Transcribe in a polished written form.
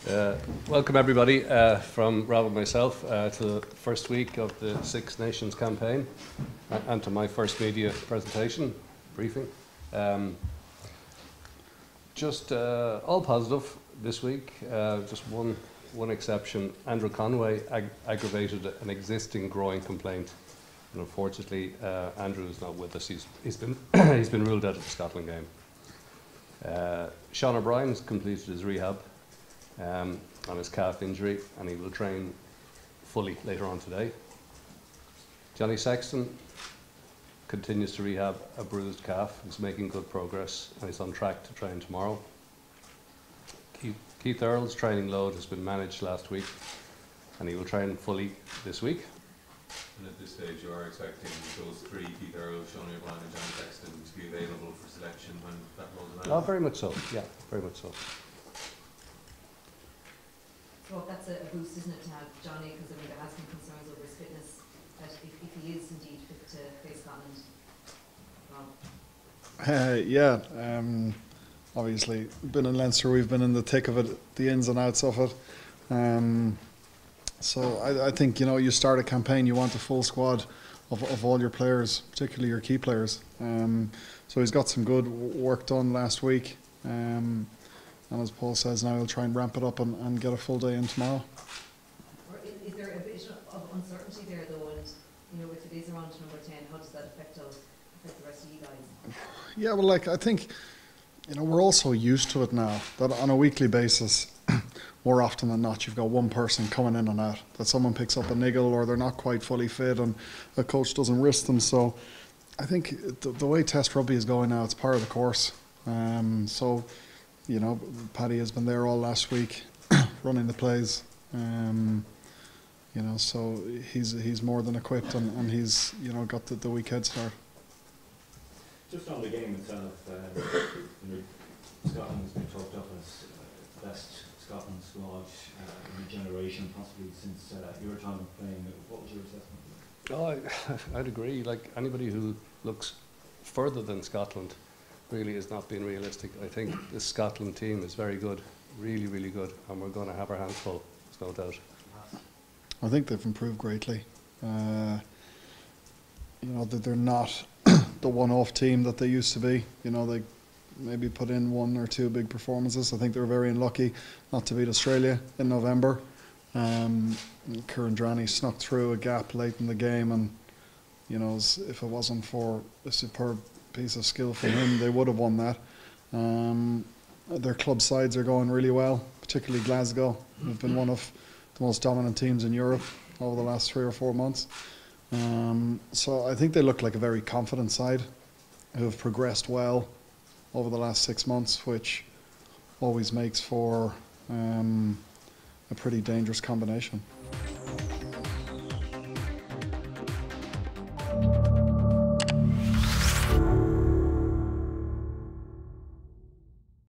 Welcome everybody from Rob and myself to the first week of the Six Nations campaign and to my first media presentation, briefing. Just all positive this week, just one exception. Andrew Conway aggravated an existing groin complaint, and unfortunately Andrew is not with us. He's been he's been ruled out of the Scotland game. Sean O'Brien's completed his rehab on his calf injury, and he will train fully later on today. Johnny Sexton continues to rehab a bruised calf. He's making good progress and he's on track to train tomorrow. Keith Earle's training load has been managed last week and he will train fully this week. And at this stage you are expecting those three, Keith Earle, Sean O'Brien and Johnny Sexton, to be available for selection when that rolls around? Oh, very much so, yeah, very much so. Well, that's a boost, isn't it, to have Johnny, because there has been concerns over his fitness, that if he is indeed fit to face Scotland. Obviously, been in Leinster, we've been in the thick of it, the ins and outs of it. So I think, you know, you start a campaign, you want a full squad of all your players, particularly your key players. So he's got some good work done last week. And as Paul says, now he'll try and ramp it up and get a full day in tomorrow. Or is there a bit of uncertainty there though, and you know, if it is around number 10, how does that affect the rest of you guys? Yeah, well, like, I think, you know, we're all so used to it now that on a weekly basis, more often than not, you've got one person coming in and out, that someone picks up a niggle or they're not quite fully fit and a coach doesn't risk them. So I think the way Test Rugby is going now, it's part of the course. So, you know, Paddy has been there all last week, running the plays. You know, so he's more than equipped, and he's, you know, got the week head start. Just on the game itself, Scotland's been talked up as the best Scotland squad in a generation, possibly since your time of playing. What was your assessment? Oh, I'd agree. Like, anybody who looks further than Scotland really is not being realistic. I think this Scotland team is very good, really, really good, and we're going to have our hands full, there's no doubt. I think they've improved greatly. You know, that they're not the one-off team that they used to be. You know, they maybe put in one or two big performances. I think they were very unlucky not to beat Australia in November. Kieran Dranny snuck through a gap late in the game, and, you know, if it wasn't for a superb piece of skill from him, they would have won that. Their club sides are going really well, particularly Glasgow, who've been one of the most dominant teams in Europe over the last 3 or 4 months. So I think they look like a very confident side who have progressed well over the last 6 months, which always makes for a pretty dangerous combination.